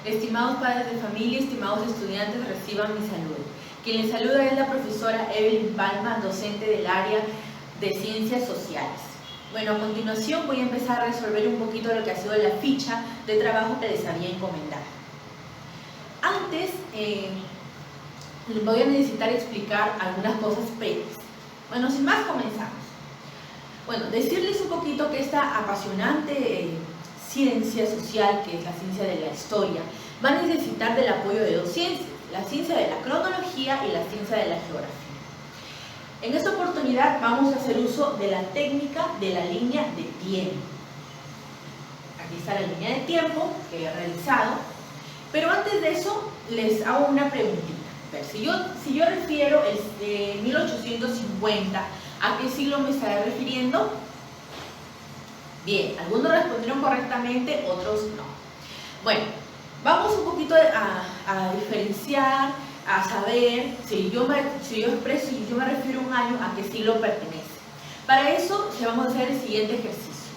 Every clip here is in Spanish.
Estimados padres de familia, estimados estudiantes, reciban mi saludo. Quien les saluda es la profesora Evelyn Palma, docente del área de Ciencias Sociales. Bueno, a continuación voy a empezar a resolver un poquito lo que ha sido la ficha de trabajo que les había encomendado. Antes, voy a necesitar explicar algunas cosas previas. Bueno, sin más, comenzamos. Bueno, decirles un poquito que esta apasionante ciencia social, que es la ciencia de la historia, va a necesitar del apoyo de dos ciencias, la ciencia de la cronología y la ciencia de la geografía. En esta oportunidad vamos a hacer uso de la técnica de la línea de tiempo. Aquí está la línea de tiempo que he realizado, pero antes de eso les hago una preguntita. A ver, si yo refiero el 1850, ¿a qué siglo me estaré refiriendo? Bien, algunos respondieron correctamente, otros no. Bueno, vamos un poquito a diferenciar, a saber si yo me refiero a un año, a qué siglo pertenece. Para eso vamos a hacer el siguiente ejercicio.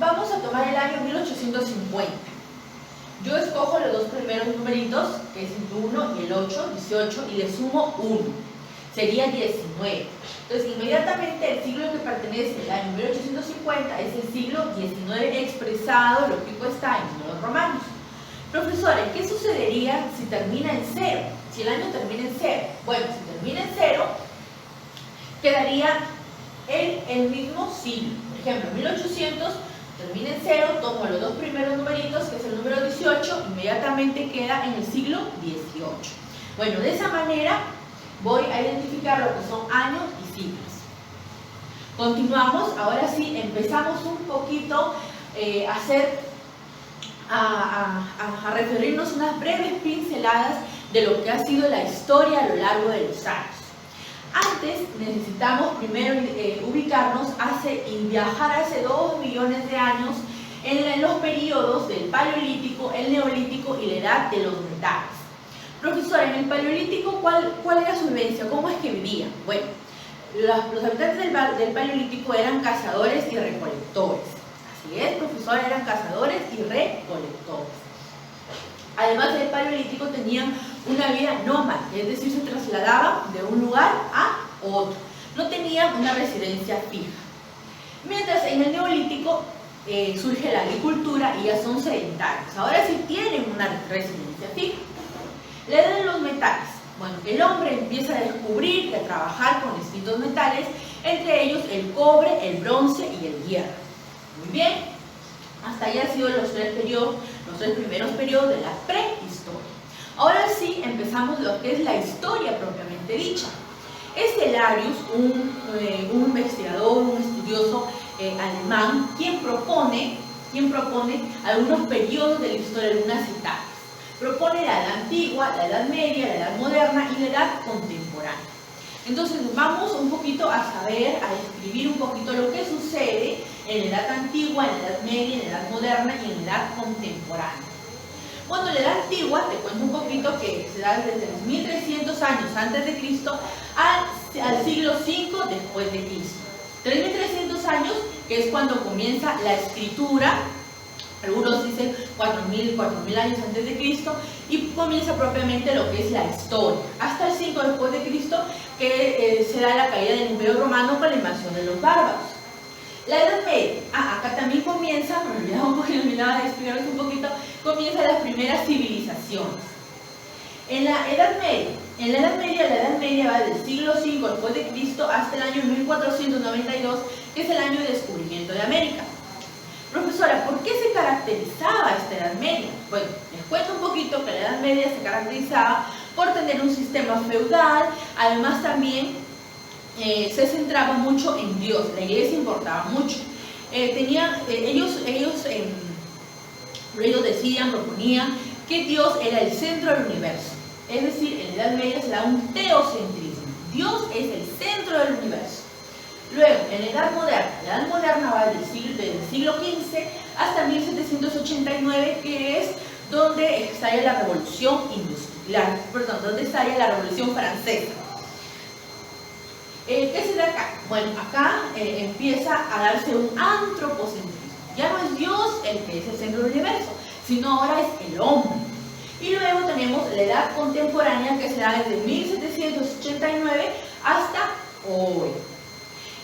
Vamos a tomar el año 1850. Yo escojo los dos primeros numeritos, que es el 1 y el 8, 18, y le sumo 1. Sería 19. Entonces, inmediatamente el siglo que pertenece al año 1850 es el siglo XIX expresado, lógico está, en números romanos. Profesores, ¿qué sucedería si termina en 0? Si el año termina en 0. Bueno, si termina en 0, quedaría el mismo siglo. Por ejemplo, 1800 termina en 0, tomo los dos primeros numeritos, que es el número 18, inmediatamente queda en el siglo XVIII. Bueno, de esa manera voy a identificar lo que son años y siglos. Continuamos, ahora sí, empezamos un poquito a referirnos unas breves pinceladas de lo que ha sido la historia a lo largo de los años. Antes necesitamos primero ubicarnos y viajar hace 2 millones de años en los periodos del Paleolítico, el Neolítico y la Edad de los Metales. Profesora, en el Paleolítico, ¿cuál era su vivencia? ¿Cómo es que vivían? Bueno, los habitantes del Paleolítico eran cazadores y recolectores. Así es, profesora, eran cazadores y recolectores. Además del Paleolítico tenían una vida nómada, es decir, se trasladaban de un lugar a otro. No tenían una residencia fija. Mientras en el Neolítico surge la agricultura y ya son sedentarios. Ahora sí tienen una residencia fija. La edad de los metales. Bueno, el hombre empieza a descubrir y a trabajar con distintos metales, entre ellos el cobre, el bronce y el hierro. Muy bien, hasta ahí han sido los tres primeros periodos de la prehistoria. Ahora sí empezamos lo que es la historia propiamente dicha. Es Celarius, un investigador, un estudioso alemán, quien propone algunos periodos de la historia, algunas etapas. Propone la edad antigua, la edad media, la edad moderna y la edad contemporánea. Entonces vamos un poquito a saber, a describir un poquito lo que sucede en la edad antigua, en la edad media, en la edad moderna y en la edad contemporánea. Bueno, la edad antigua, te cuento un poquito que se da desde los 1300 años antes de Cristo al siglo V después de Cristo. 3300 años, que es cuando comienza la escritura. Algunos dicen 4000 años antes de Cristo, y comienza propiamente lo que es la historia, hasta el 5 después de Cristo, que se da la caída del Imperio Romano con la invasión de los bárbaros. La Edad Media, acá también comienza, me olvidaba de explicarles un poquito, comienzan las primeras civilizaciones. En la Edad Media va del siglo V después de Cristo hasta el año 1492, que es el año de descubrimiento de América. Profesora, ¿por qué se caracterizaba esta Edad Media? Bueno, les cuento un poquito que la Edad Media se caracterizaba por tener un sistema feudal, además también se centraba mucho en Dios, la iglesia importaba mucho. Ellos decían, proponían que Dios era el centro del universo, es decir, en la Edad Media se da un teocentrismo, Dios es el centro del universo. Luego, en la Edad Moderna va desde el siglo XV hasta 1789, que es donde estalla la Revolución Industrial, donde estalla la Revolución Francesa. ¿Qué se da acá? Bueno, acá empieza a darse un antropocentrismo. Ya no es Dios el que es el centro del universo, sino ahora es el hombre. Y luego tenemos la edad contemporánea, que se da desde 1789 hasta hoy.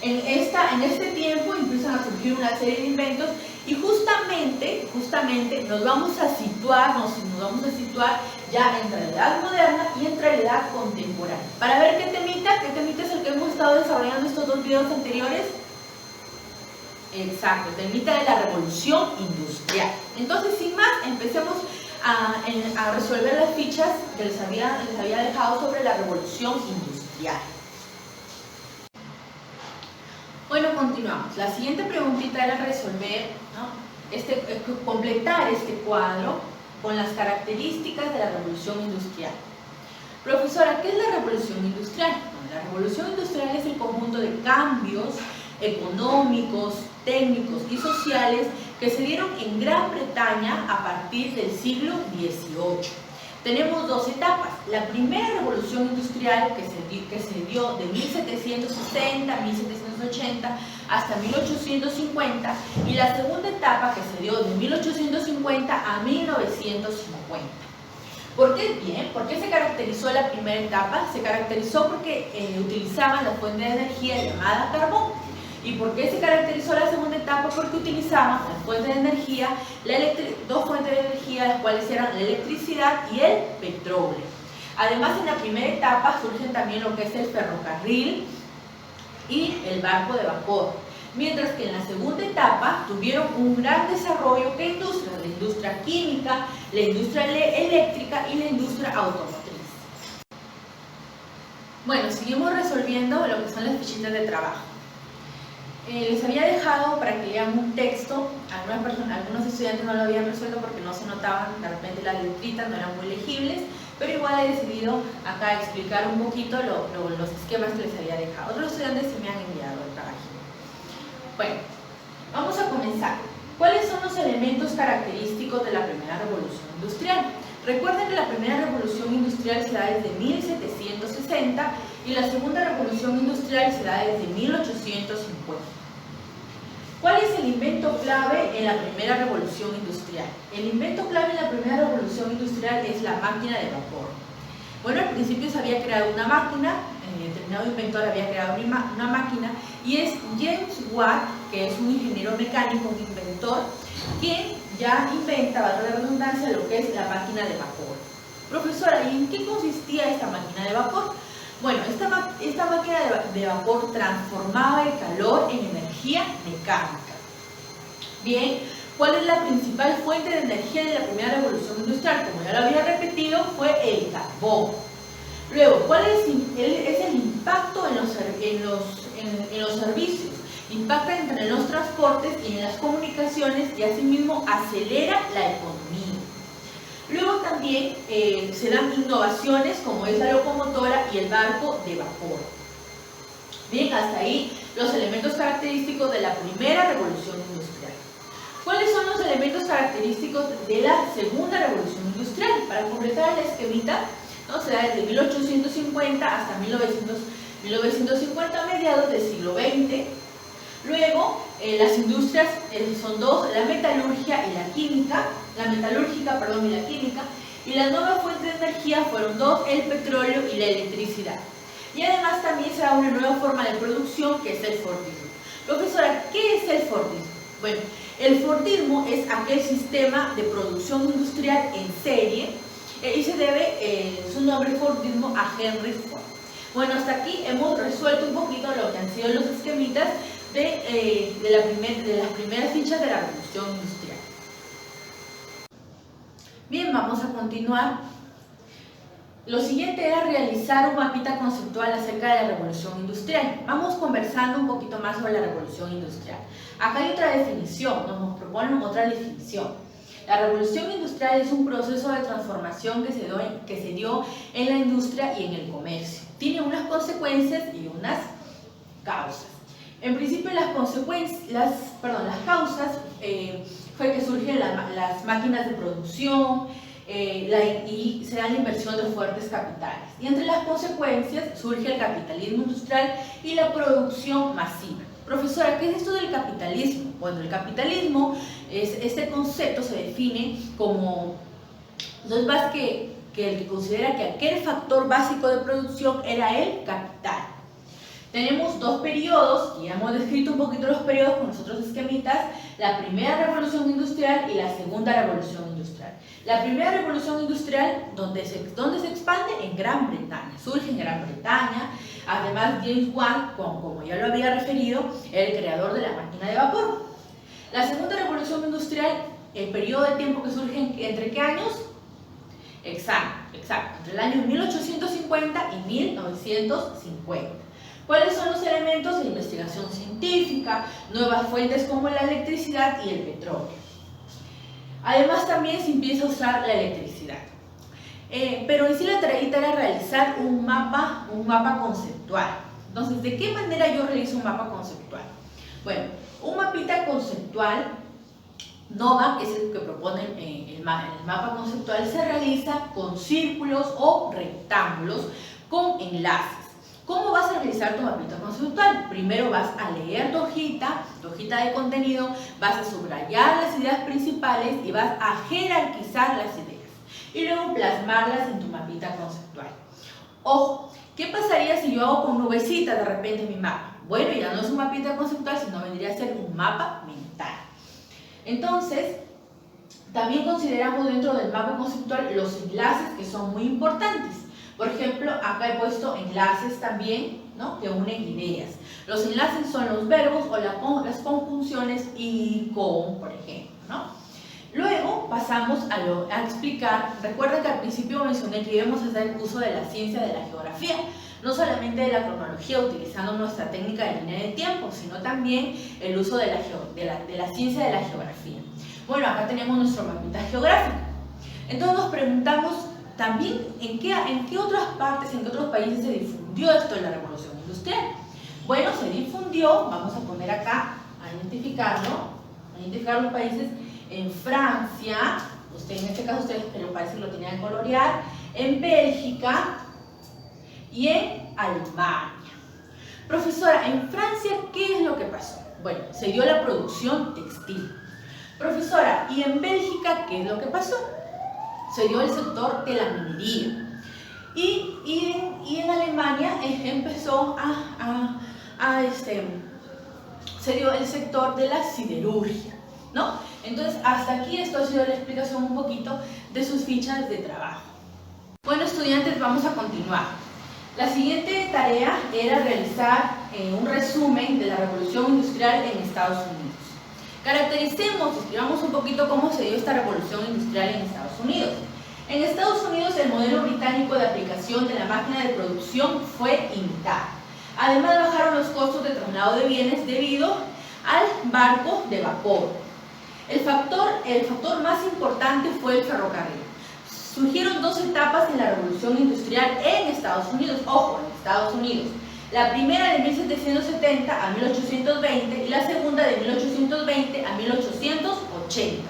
En este tiempo empiezan a surgir una serie de inventos y justamente nos vamos a situar ya entre la edad moderna y entre la edad contemporánea. Para ver qué temita es el que hemos estado desarrollando estos dos videos anteriores. Exacto, el temita de la revolución industrial. Entonces, sin más, empecemos a resolver las fichas que les había dejado sobre la revolución industrial. Bueno, continuamos. La siguiente preguntita era resolver, ¿no? Completar este cuadro con las características de la revolución industrial. Profesora, ¿qué es la revolución industrial? Bueno, la revolución industrial es el conjunto de cambios económicos, técnicos y sociales que se dieron en Gran Bretaña a partir del siglo XVIII. Tenemos dos etapas. La primera revolución industrial que se dio de 1760, 1780 hasta 1850, y la segunda etapa que se dio de 1850 a 1950. ¿Por qué? Bien, ¿por qué se caracterizó la primera etapa? Se caracterizó porque utilizaban la fuente de energía llamada carbón. ¿Y por qué se caracterizó la segunda etapa? Porque utilizaban las fuentes de energía, dos fuentes de energía, las cuales eran la electricidad y el petróleo. Además, en la primera etapa surgen también lo que es el ferrocarril y el barco de vapor. Mientras que en la segunda etapa tuvieron un gran desarrollo, ¿qué industria? La industria química, la industria eléctrica y la industria automotriz. Bueno, seguimos resolviendo lo que son las fichitas de trabajo. Les había dejado para que lean un texto. Algunos estudiantes no lo habían resuelto porque no se notaban, de repente las letritas no eran muy legibles, pero igual he decidido acá explicar un poquito los esquemas que les había dejado. Otros estudiantes se me han enviado el trabajo. Bueno, vamos a comenzar. ¿Cuáles son los elementos característicos de la primera revolución industrial? Recuerden que la primera revolución industrial se da desde 1760 y la segunda revolución industrial se da desde 1850. ¿Cuál es el invento clave en la primera revolución industrial? El invento clave en la primera revolución industrial es la máquina de vapor. Bueno, al principio se había creado una máquina, determinado inventor había creado una máquina, y es James Watt, que es un ingeniero mecánico, un inventor, quien ya inventa, valga la redundancia, lo que es la máquina de vapor. Profesora, ¿y en qué consistía esta máquina de vapor? Bueno, esta máquina de vapor transformaba el calor en energía mecánica. Bien, ¿cuál es la principal fuente de energía de la primera revolución industrial? Como ya lo había repetido, fue el carbón. Luego, ¿cuál es el impacto en los servicios? Impacta en los transportes y en las comunicaciones y asimismo acelera la economía. Luego también se dan innovaciones como es la locomotora y el barco de vapor. Bien, hasta ahí los elementos característicos de la primera revolución industrial. ¿Cuáles son los elementos característicos de la segunda revolución industrial? Para completar el esquemita, ¿no? Se da desde 1850 hasta 1950, a mediados del siglo XX. Luego, las industrias son dos, la metalúrgica y la química. Y las nuevas fuentes de energía fueron dos, el petróleo y la electricidad. Y además también se da una nueva forma de producción, que es el fordismo. Profesora, ¿qué es el fordismo? Bueno, el fordismo es aquel sistema de producción industrial en serie y se debe su nombre fordismo a Henry Ford. Bueno, hasta aquí hemos resuelto un poquito lo que han sido los esquemitas de las primeras fichas de la revolución industrial. Bien, vamos a continuar. Lo siguiente era realizar un mapita conceptual acerca de la revolución industrial. Vamos conversando un poquito más sobre la revolución industrial. Acá hay otra definición, nos proponen otra definición. La revolución industrial es un proceso de transformación que se dio en la industria y en el comercio. Tiene unas consecuencias y unas causas. En principio las causas fue que surgen las máquinas de producción y se da la inversión de fuertes capitales. Y entre las consecuencias surge el capitalismo industrial y la producción masiva. Profesora, ¿qué es esto del capitalismo? Bueno, el capitalismo, este concepto se define como, no es más que el que considera que aquel factor básico de producción era el capital. Tenemos dos periodos, y ya hemos descrito un poquito los periodos con los otros esquemitas, la primera revolución industrial y la segunda revolución industrial. La primera revolución industrial, ¿dónde se expande? En Gran Bretaña, surge en Gran Bretaña. Además, James Watt, como ya lo había referido, era el creador de la máquina de vapor. La segunda revolución industrial, el periodo de tiempo que surge, ¿entre qué años? Exacto, entre el año 1850 y 1950. ¿Cuáles son los elementos de investigación científica? Nuevas fuentes como la electricidad y el petróleo. Además, también se empieza a usar la electricidad. Pero en sí la tareita era realizar un mapa conceptual. Entonces, ¿de qué manera yo realizo un mapa conceptual? Bueno, un mapita conceptual, NOVA, que es el que propone el mapa conceptual, se realiza con círculos o rectángulos con enlaces. ¿Cómo vas a realizar tu mapita conceptual? Primero vas a leer tu hojita de contenido, vas a subrayar las ideas principales y vas a jerarquizar las ideas y luego plasmarlas en tu mapita conceptual. Ojo, ¿qué pasaría si yo hago con nubecitas de repente mi mapa? Bueno, ya no es un mapita conceptual, sino vendría a ser un mapa mental. Entonces, también consideramos dentro del mapa conceptual los enlaces, que son muy importantes. Por ejemplo, acá he puesto enlaces también, ¿no?, que unen ideas. Los enlaces son los verbos o las conjunciones y con, por ejemplo, ¿no? Luego pasamos a explicar. Recuerden que al principio mencioné que íbamos a hacer uso de la ciencia de la geografía, no solamente de la cronología utilizando nuestra técnica de línea de tiempo, sino también el uso de la ciencia de la geografía. Bueno, acá tenemos nuestro mapita geográfico. Entonces nos preguntamos también en qué otras partes, en qué otros países se difundió esto de la revolución industrial. Bueno, se difundió, vamos a poner acá a identificar los países. En Francia, en este caso ustedes, pero parece que lo tenían que colorear, en Bélgica y en Alemania. Profesora, en Francia, ¿qué es lo que pasó? Bueno, se dio la producción textil. Profesora, ¿y en Bélgica qué es lo que pasó? Se dio el sector de la minería. Y en Alemania empezó se dio el sector de la siderurgia, ¿no? Entonces, hasta aquí esto ha sido la explicación un poquito de sus fichas de trabajo. Bueno, estudiantes, vamos a continuar. La siguiente tarea era realizar un resumen de la revolución industrial en Estados Unidos. Caractericemos, escribamos un poquito cómo se dio esta revolución industrial en Estados Unidos. En Estados Unidos, el modelo británico de aplicación de la máquina de producción fue imitado. Además, bajaron los costos de traslado de bienes debido al barco de vapor. El factor más importante fue el ferrocarril. Surgieron dos etapas en la revolución industrial en Estados Unidos. Ojo, en Estados Unidos. La primera de 1770 a 1820 y la segunda de 1820 a 1880.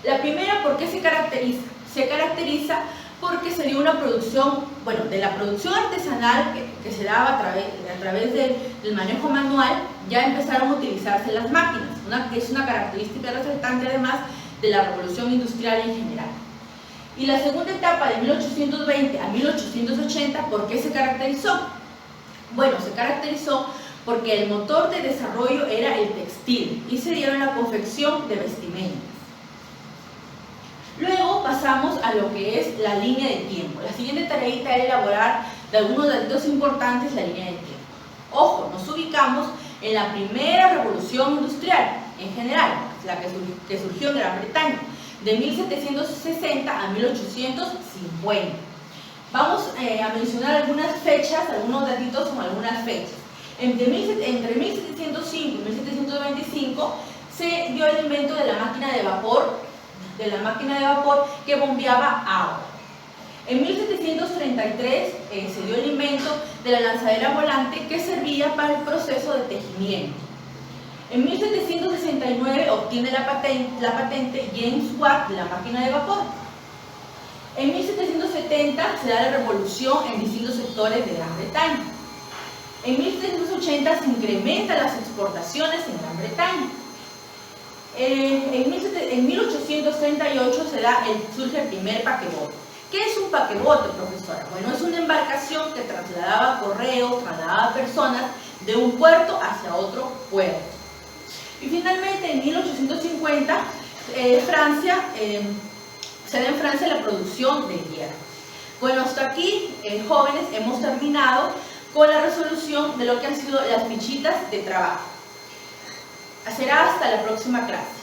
La primera, ¿por qué se caracteriza? Se caracteriza porque se dio una producción, bueno, de la producción artesanal que se daba a través del manejo manual, ya empezaron a utilizarse las máquinas, que es una característica resultante además de la revolución industrial en general. Y la segunda etapa de 1820 a 1880, ¿por qué se caracterizó? Bueno, se caracterizó porque el motor de desarrollo era el textil y se dieron la confección de vestimentas. Luego pasamos a lo que es la línea de tiempo. La siguiente tareita era elaborar de algunos datos importantes la línea de tiempo. Ojo, nos ubicamos en la primera revolución industrial en general, la que surgió en Gran Bretaña, de 1760 a 1850. Vamos a mencionar algunas fechas, algunos datitos con algunas fechas. Entre 1705 y 1725 se dio el invento de la máquina de vapor, que bombeaba agua. En 1733 se dio el invento de la lanzadera volante que servía para el proceso de tejimiento. En 1769 obtiene la patente James Watt de la máquina de vapor. En 1770 se da la revolución en distintos sectores de Gran Bretaña. En 1780 se incrementan las exportaciones en Gran Bretaña. En 1838 surge el primer paquebote. ¿Qué es un paquebote, profesora? Bueno, es una embarcación que trasladaba correo, trasladaba personas de un puerto hacia otro puerto. Y finalmente, en 1850, se da en Francia la producción del hierro. Bueno, hasta aquí, jóvenes, hemos terminado con la resolución de lo que han sido las fichitas de trabajo. Será hasta la próxima clase.